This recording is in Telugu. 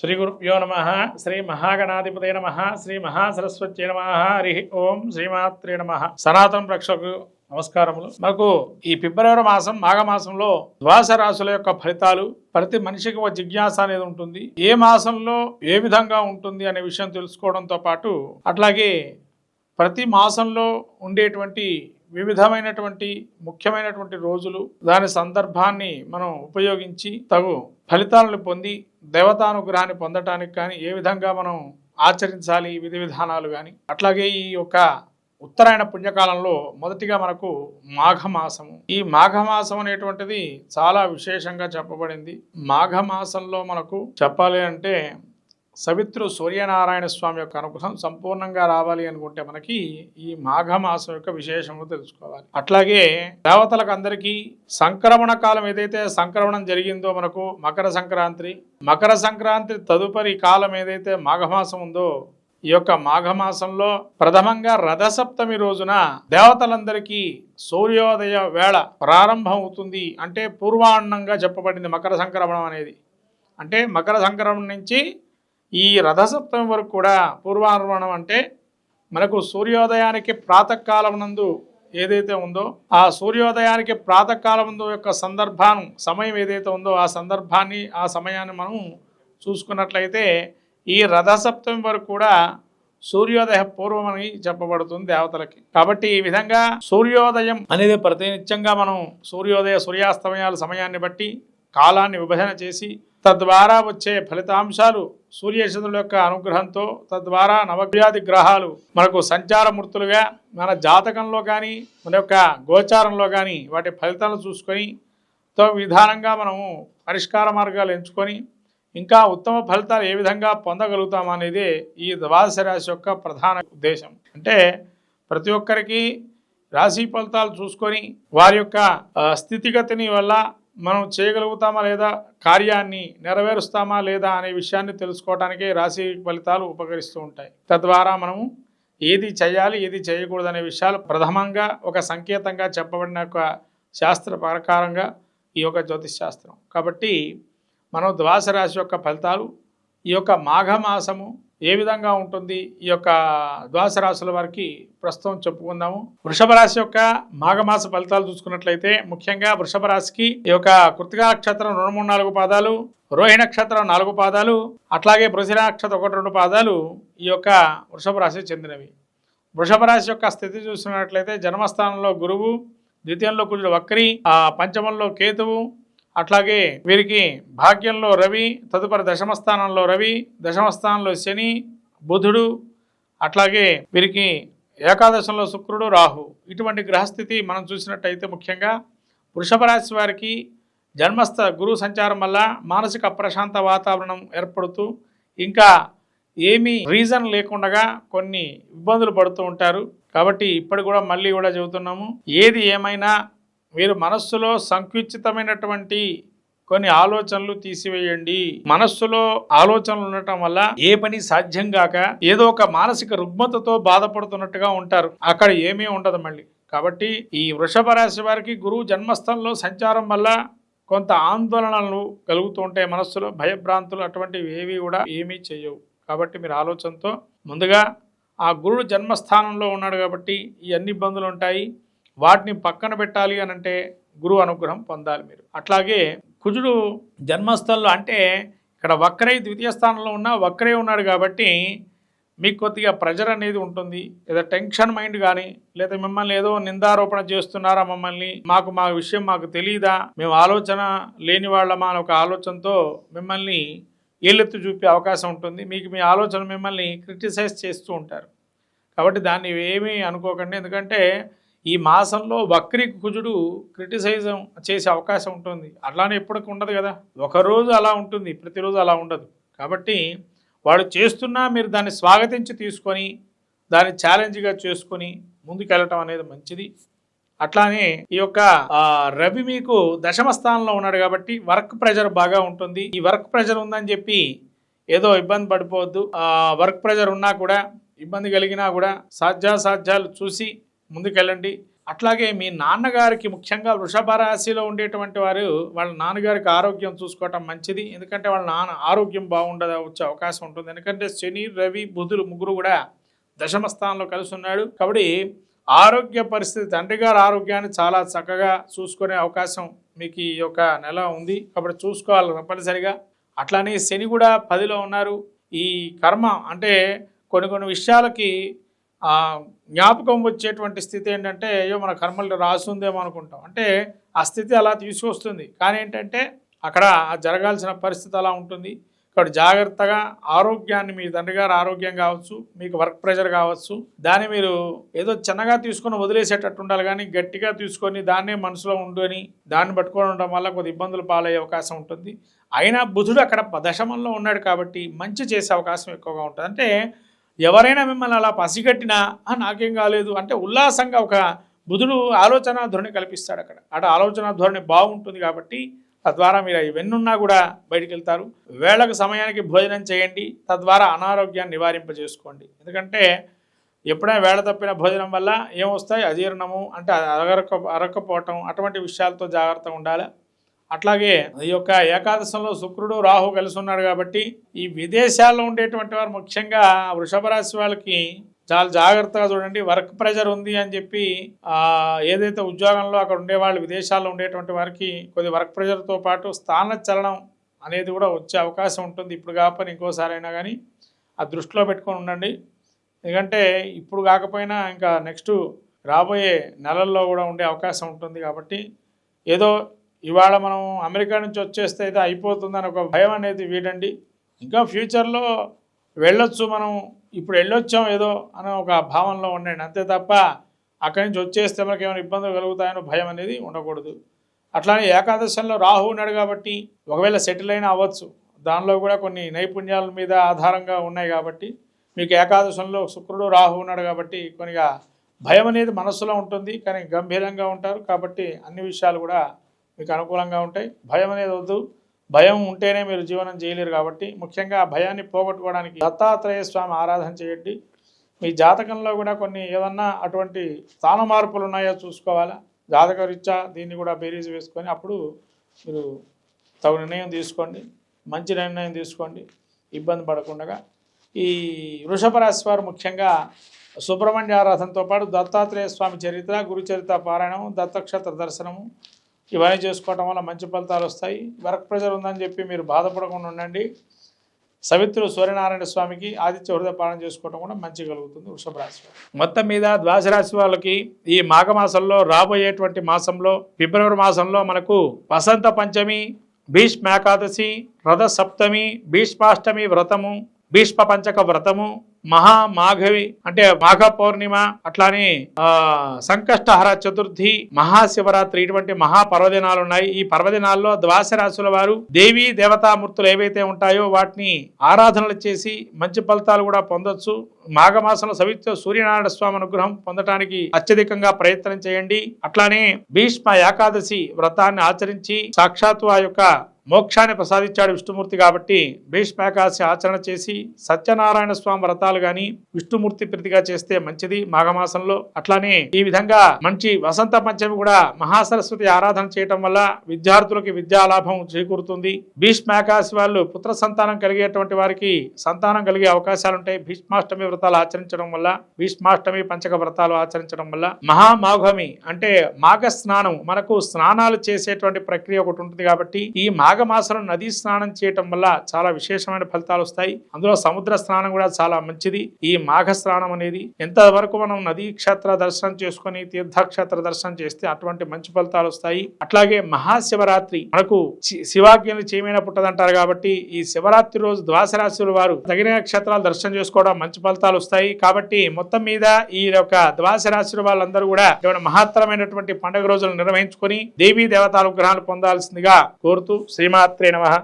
శ్రీ గురుభ్యో నమ. శ్రీ మహాగణాధిపతే నమ. శ్రీ మహాసరస్వత్యై నమ. హరి ఓం శ్రీమాత్రే నమ. సనాతన ప్రేక్షకులకు నమస్కారములు. మనకు ఈ ఫిబ్రవరి మాసం మాఘమాసంలో ద్వాదశ రాశుల యొక్క ఫలితాలు ప్రతి మనిషికి ఒక జిజ్ఞాస అనేది ఉంటుంది. ఏ మాసంలో ఏ విధంగా ఉంటుంది అనే విషయం తెలుసుకోవడంతో పాటు అట్లాగే ప్రతి మాసంలో ఉండేటువంటి వివిధమైనటువంటి ముఖ్యమైనటువంటి రోజులు దాని సందర్భాన్ని మనం ఉపయోగించి తగు ఫలితాలను పొంది దేవతానుగ్రహాన్ని పొందటానికి కానీ ఏ విధంగా మనం ఆచరించాలి విధి విధానాలు కానీ అట్లాగే ఈ యొక్క ఉత్తరాయణ పుణ్యకాలంలో మొదటిగా మనకు మాఘమాసము. ఈ మాఘమాసం అనేటువంటిది చాలా విశేషంగా చెప్పబడింది. మాఘమాసంలో మనకు చెప్పాలి అంటే సవిత్రు సూర్యనారాయణ స్వామి యొక్క అనుగ్రహం సంపూర్ణంగా రావాలి అనుకుంటే మనకి ఈ మాఘమాసం యొక్క విశేషము తెలుసుకోవాలి. అట్లాగే దేవతలకు అందరికీ సంక్రమణ కాలం ఏదైతే సంక్రమణం జరిగిందో మనకు మకర సంక్రాంతి తదుపరి కాలం ఏదైతే మాఘమాసం ఉందో ఈ యొక్క మాఘమాసంలో ప్రథమంగా రథసప్తమి రోజున దేవతలందరికీ సూర్యోదయ వేళ ప్రారంభం అవుతుంది. అంటే పూర్వాహ్నంగా చెప్పబడింది మకర సంక్రమణం అనేది. అంటే మకర సంక్రమణం నుంచి ఈ రథసప్తమి వరకు కూడా పూర్వాహ్నం అంటే మనకు సూర్యోదయానికి ప్రాతకాలం నందు ఏదైతే ఉందో ఆ సూర్యోదయానికి ప్రాతకాలం యొక్క సమయం ఏదైతే ఉందో ఆ సందర్భాన్ని ఆ సమయాన్ని మనం చూసుకున్నట్లయితే ఈ రథసప్తమి వరకు కూడా సూర్యోదయ పూర్వం అని చెప్పబడుతుంది దేవతలకి. కాబట్టి ఈ విధంగా సూర్యోదయం అనేది ప్రతినిత్యంగా మనం సూర్యాస్తమయాల సమయాన్ని బట్టి కాలాన్ని విభజన చేసి తద్వారా వచ్చే ఫలితాంశాలు సూర్యచంద్రుల యొక్క అనుగ్రహంతో తద్వారా నవగ్రహాది గ్రహాలు మనకు సంచారమూర్తులుగా మన జాతకంలో కానీ మన యొక్క గోచారంలో కానీ వాటి ఫలితాలను చూసుకొని విధానంగా మనము పరిష్కార మార్గాలు ఎంచుకొని ఇంకా ఉత్తమ ఫలితాలు ఏ విధంగా పొందగలుగుతాం అనేది ఈ ద్వాదశ రాశి యొక్క ప్రధాన ఉద్దేశం. అంటే ప్రతి ఒక్కరికి రాశి ఫలితాలు చూసుకొని వారి యొక్క స్థితిగతిని వల్ల మనం చేయగలుగుతామా లేదా, కార్యాన్ని నెరవేరుస్తామా లేదా అనే విషయాన్ని తెలుసుకోవడానికే రాశి ఫలితాలు ఉపకరిస్తూ ఉంటాయి. తద్వారా మనము ఏది చేయాలి ఏది చేయకూడదు అనే విషయాలు ప్రథమంగా ఒక సంకేతంగా చెప్పబడిన ఒక శాస్త్ర ప్రకారంగా ఈ యొక్క జ్యోతిష్ శాస్త్రం. కాబట్టి మనం ద్వాదశ రాశి యొక్క ఫలితాలు ఈ యొక్క మాఘమాసము ఏ విధంగా ఉంటుంది ఈ యొక్క ద్వాదశ రాశుల వారికి ప్రస్తుతం చెప్పుకుందాము. వృషభ రాశి యొక్క మాఘమాస ఫలితాలు చూసుకున్నట్లయితే ముఖ్యంగా వృషభ రాశికి ఈ యొక్క కృత్తికా నక్షత్రం 2, 3, 4 పాదాలు, రోహిణి నక్షత్రం 4 పాదాలు, అట్లాగే మృగశిర నక్షత్రం 1, 2 పాదాలు ఈ యొక్క వృషభ రాశికి చెందినవి. వృషభ రాశి యొక్క స్థితి చూసుకున్నట్లయితే జన్మస్థానంలో గురువు, ద్వితీయంలో కుజుడు వక్రి, పంచమంలో కేతువు, అట్లాగే వీరికి భాగ్యంలో రవి, తదుపరి దశమస్థానంలో రవి, దశమస్థానంలో శని, బుధుడు, అట్లాగే వీరికి ఏకాదశంలో శుక్రుడు, రాహు. ఇటువంటి గ్రహస్థితి మనం చూసినట్టయితే ముఖ్యంగా వృషభ రాశి వారికి జన్మస్థ గురువు సంచారం వల్ల మానసిక అప్రశాంత వాతావరణం ఏర్పడుతూ ఇంకా ఏమీ రీజన్ లేకుండా కొన్ని ఇబ్బందులు పడుతూ ఉంటారు. కాబట్టి ఇప్పటి కూడా మళ్ళీ కూడా చెబుతున్నాము, ఏది ఏమైనా మీరు మనస్సులో సంకుచితమైనటువంటి కొన్ని ఆలోచనలు తీసివేయండి. మనస్సులో ఆలోచనలు ఉండటం వల్ల ఏ పని సాధ్యం కాక ఏదో ఒక మానసిక రుగ్మతతో బాధపడుతున్నట్టుగా ఉంటారు. అక్కడ ఏమీ ఉండదు మళ్ళీ. కాబట్టి ఈ వృషభ రాశి వారికి గురువు జన్మస్థలంలో సంచారం వల్ల కొంత ఆందోళనలు కలుగుతూ ఉంటాయి. మనస్సులో భయభ్రాంతులు అటువంటివి ఏవి కూడా ఏమీ చేయవు. కాబట్టి మీరు ఆలోచనతో ముందుగా ఆ గురుడు జన్మస్థానంలో ఉన్నాడు కాబట్టి ఈ అన్ని ఇబ్బందులు ఉంటాయి. వాటిని పక్కన పెట్టాలి అని అంటే గురువు అనుగ్రహం పొందాలి మీరు. అట్లాగే కుజుడు జన్మస్థలంలో అంటే ఇక్కడ వక్రై ద్వితీయ స్థానంలో ఉన్న వక్రై ఉన్నాడు కాబట్టి మీకు కొద్దిగా ప్రెజర్ అనేది ఉంటుంది. లేదా టెన్షన్ మైండ్ కానీ లేదా మిమ్మల్ని ఏదో నిందారోపణ చేస్తున్నారా, మమ్మల్ని మా విషయం మాకు తెలియదా, మేము ఆలోచన లేని వాళ్ళమా అని ఒక ఆలోచనతో మిమ్మల్ని ఏలెత్తు చూపే అవకాశం ఉంటుంది. మీకు మీ ఆలోచన మిమ్మల్ని క్రిటిసైజ్ చేస్తూ ఉంటారు. కాబట్టి దాన్ని ఏమీ అనుకోకండి. ఎందుకంటే ఈ మాసంలో వక్రీ కుజుడు క్రిటిసైజం చేసే అవకాశం ఉంటుంది. అలానే ఎప్పటికి ఉండదు కదా, ఒకరోజు అలా ఉంటుంది, ప్రతిరోజు అలా ఉండదు. కాబట్టి వాడు చేస్తున్నా మీరు దాన్ని స్వాగతించి తీసుకొని దాన్ని ఛాలెంజ్గా చేసుకొని ముందుకెళ్ళటం అనేది మంచిది. అట్లానే ఈ యొక్క రవి మీకు దశమ స్థానంలో ఉన్నాడు కాబట్టి వర్క్ ప్రెజర్ బాగా ఉంటుంది. ఈ వర్క్ ప్రెజర్ ఉందని చెప్పి ఏదో ఇబ్బంది పడిపోవద్దు. వర్క్ ప్రెజర్ ఉన్నా కూడా ఇబ్బంది కలిగినా కూడా సాధ్యాసాధ్యాలు చూసి ముందుకెళ్ళండి. అట్లాగే మీ నాన్నగారికి ముఖ్యంగా వృషభ రాశిలో ఉండేటువంటి వారు వాళ్ళ నాన్నగారికి ఆరోగ్యం చూసుకోవటం మంచిది. ఎందుకంటే వాళ్ళ నాన్న ఆరోగ్యం బాగుండదా వచ్చే అవకాశం ఉంటుంది. ఎందుకంటే శని, రవి, బుధులు ముగ్గురు కూడా దశమ స్థానంలో కలిసి ఉన్నాడు. కాబట్టి ఆరోగ్య పరిస్థితి, తండ్రి గారి ఆరోగ్యాన్ని చాలా చక్కగా చూసుకునే అవకాశం మీకు ఈ యొక్క నెల ఉంది. కాబట్టి చూసుకోవాలి తప్పనిసరిగా. అట్లానే శని కూడా 10లో ఉన్నారు. ఈ కర్మ అంటే కొన్ని విషయాలకి జ్ఞాపకం వచ్చేటువంటి స్థితి ఏంటంటే అయ్యో మన కర్మలు రాసుందేమో అనుకుంటాం. అంటే ఆ స్థితి అలా తీసుకొస్తుంది. కానీ ఏంటంటే అక్కడ జరగాల్సిన పరిస్థితి అలా ఉంటుంది. కాబట్టి జాగ్రత్తగా ఆరోగ్యాన్ని, మీ తండ్రి గారి ఆరోగ్యం కావచ్చు, మీకు వర్క్ ప్రెషర్ కావచ్చు, దాన్ని మీరు ఏదో చిన్నగా తీసుకొని వదిలేసేటట్టు ఉండాలి. కానీ గట్టిగా తీసుకొని దాన్నే మనసులో ఉండుని దాన్ని పట్టుకొని ఉండడం వల్ల కొద్ది ఇబ్బందులు పాలయ్యే అవకాశం ఉంటుంది. అయినా బుధుడు అక్కడ దశమంలో ఉన్నాడు కాబట్టి మంచి చేసే అవకాశం ఎక్కువగా ఉంటుంది. అంటే ఎవరైనా మిమ్మల్ని అలా పసిగట్టినా నాకేం కాలేదు అంటే ఉల్లాసంగా ఒక బుధుడు ఆలోచన ధోరణి కల్పిస్తాడు. అక్కడ ఆలోచన ధోరణి బాగుంటుంది కాబట్టి తద్వారా మీరు ఇవన్నున్నా కూడా బయటికి వెళ్తారు. వేళకు సమయానికి భోజనం చేయండి, తద్వారా అనారోగ్యాన్ని నివారింపజేసుకోండి. ఎందుకంటే ఎప్పుడైనా వేళ తప్పిన భోజనం వల్ల ఏమొస్తాయి, అజీర్ణము అంటే అరక్కపోవటం, అటువంటి విషయాలతో జాగ్రత్తగా ఉండాలి. అట్లాగే ఈ యొక్క ఏకాదశంలో శుక్రుడు, రాహు కలిసి ఉన్నాడు కాబట్టి ఈ విదేశాల్లో ఉండేటువంటి వారు ముఖ్యంగా వృషభ రాశి వాళ్ళకి చాలా జాగ్రత్తగా చూడండి. వర్క్ ప్రెషర్ ఉంది అని చెప్పి ఏదైతే ఉద్యోగంలో అక్కడ ఉండేవాళ్ళు విదేశాల్లో ఉండేటువంటి వారికి కొద్ది వర్క్ ప్రెషర్తో పాటు స్థాన చలనం అనేది కూడా వచ్చే అవకాశం ఉంటుంది. ఇప్పుడు కాకపోయినా ఇంకోసారి అయినా కానీ ఆ దృష్టిలో పెట్టుకొని ఉండండి. ఎందుకంటే ఇప్పుడు కాకపోయినా ఇంకా నెక్స్ట్ రాబోయే నెలల్లో కూడా ఉండే అవకాశం ఉంటుంది. కాబట్టి ఏదో ఇవాళ మనం అమెరికా నుంచి వచ్చేస్తే అయితే అయిపోతుందని ఒక భయం అనేది వీడండి. ఇంకా ఫ్యూచర్లో వెళ్ళొచ్చు, మనం ఇప్పుడు వెళ్ళొచ్చాం ఏదో అనే ఒక భావనలో ఉండండి. అంతే తప్ప అక్కడి నుంచి వచ్చేస్తే మనకి ఏమైనా ఇబ్బందులు కలుగుతాయనో భయం అనేది ఉండకూడదు. అట్లానే ఏకాదశంలో రాహు ఉన్నాడు కాబట్టి ఒకవేళ సెటిల్ అయినా అవ్వచ్చు. దానిలో కూడా కొన్ని నైపుణ్యాల మీద ఆధారంగా ఉన్నాయి కాబట్టి మీకు ఏకాదశంలో శుక్రుడు, రాహు ఉన్నాడు కాబట్టి కొద్దిగా భయం అనేది మనస్సులో ఉంటుంది. కానీ గంభీరంగా ఉంటారు కాబట్టి అన్ని విషయాలు కూడా మీకు అనుకూలంగా ఉంటాయి. భయం అనేది వద్దు, భయం ఉంటేనే మీరు జీవనం చేయలేరు. కాబట్టి ముఖ్యంగా ఆ భయాన్ని పోగొట్టుకోవడానికి దత్తాత్రేయ స్వామి ఆరాధన చేయండి. మీ జాతకంలో కూడా కొన్ని ఏమన్నా అటువంటి స్థాన మార్పులు ఉన్నాయో చూసుకోవాలా. జాతక రీత్యా దీన్ని కూడా బేరీజ్ వేసుకొని అప్పుడు మీరు తగు నిర్ణయం తీసుకోండి, మంచి నిర్ణయం తీసుకోండి, ఇబ్బంది పడకుండా. ఈ వృషభ రాశి వారు ముఖ్యంగా సుబ్రహ్మణ్య ఆరాధనతో పాటు దత్తాత్రేయ స్వామి చరిత్ర, గురుచరిత్ర పారాయణము, దత్తక్షేత్ర దర్శనము ఇవన్నీ చేసుకోవటం వల్ల మంచి ఫలితాలు వస్తాయి. వర్క్ ప్రెషర్ ఉందని చెప్పి మీరు బాధపడకుండా ఉండండి. సవిత్రుడు సూర్యనారాయణ స్వామికి ఆదిత్య హృదయ పాలన చేసుకోవడం కూడా మంచి కలుగుతుంది వృషభ రాశి. మొత్తం మీద ద్వాదశ రాశి వాళ్ళకి ఈ మాఘమాసంలో రాబోయేటువంటి మాసంలో ఫిబ్రవరి మాసంలో మనకు వసంత పంచమి, భీష్మేకాదశి, రథ సప్తమి, భీష్మాష్టమి వ్రతము, భీష్మ పంచక వ్రతము, మహామాఘవి అంటే మాఘ పౌర్ణిమ, అట్లానే సంకష్టహర చతుర్థి, మహాశివరాత్రి ఇటువంటి మహాపర్వదినాలు ఉన్నాయి. ఈ పర్వదినాల్లో ద్వాదశ రాశుల వారు దేవీ దేవతామూర్తులు ఏవైతే ఉంటాయో వాటిని ఆరాధనలు చేసి మంచి ఫలితాలు కూడా పొందొచ్చు. మాఘమాసంలో సూర్యనారాయణ స్వామి అనుగ్రహం పొందడానికి అత్యధికంగా ప్రయత్నం చేయండి. అట్లానే భీష్మ ఏకాదశి వ్రతాన్ని ఆచరించి సాక్షాత్తు ఆ యొక్క మోక్షాన్ని ప్రసాదించాడు విష్ణుమూర్తి. కాబట్టి భీష్మేకాదశి ఆచరణ చేసి సత్యనారాయణ స్వామి వ్రతాలు గాని విష్ణుమూర్తి ప్రీతిగా చేస్తే మంచిది మాఘమాసంలో. అట్లానే ఈ విధంగా మంచి వసంత పంచమి కూడా మహాసరస్వతి ఆరాధన చేయటం వల్ల విద్యార్థులకి విద్యాలాభం చేకూరుతుంది. భీష్మేకాదశి వాళ్ళు పుత్ర సంతానం కలిగేటువంటి వారికి సంతానం కలిగే అవకాశాలు ఉంటాయి భీష్మాష్టమి వ్రతాలు ఆచరించడం వల్ల, భీష్మాష్టమి పంచక వ్రతాలు ఆచరించడం వల్ల. మహామాఘమి అంటే మాఘ స్నానం, మనకు స్నానాలు చేసేటువంటి ప్రక్రియ ఒకటి ఉంటుంది. కాబట్టి ఈ మాఘమాసంలో నదీ స్నానం చేయటం వల్ల చాలా విశేషమైన ఫలితాలు వస్తాయి. అందులో సముద్ర స్నానం కూడా చాలా మంచిది. ఈ మాఘ స్నానం అనేది ఎంతవరకు మనం నదీ క్షేత్ర దర్శనం చేసుకుని తీర్థక్షేత్ర దర్శనం చేస్తే అటువంటి మంచి ఫలితాలు వస్తాయి. అట్లాగే మహాశివరాత్రి మనకు శివాజ్ఞలు చేయమైన పుట్టదంటారు. కాబట్టి ఈ శివరాత్రి రోజు ద్వాదశ రాశుల వారు తగిన క్షేత్రాలు దర్శనం చేసుకోవడం మంచి ఫలితాలు వస్తాయి. కాబట్టి మొత్తం మీద ఈ యొక్క ద్వాదశ రాశుల వాళ్ళందరూ కూడా మహత్తరమైనటువంటి పండుగ రోజులు నిర్వహించుకొని దేవీ దేవతాల అనుగ్రహాలు పొందాల్సిందిగా కోరుతూ శ్రీమాత్రే నమః.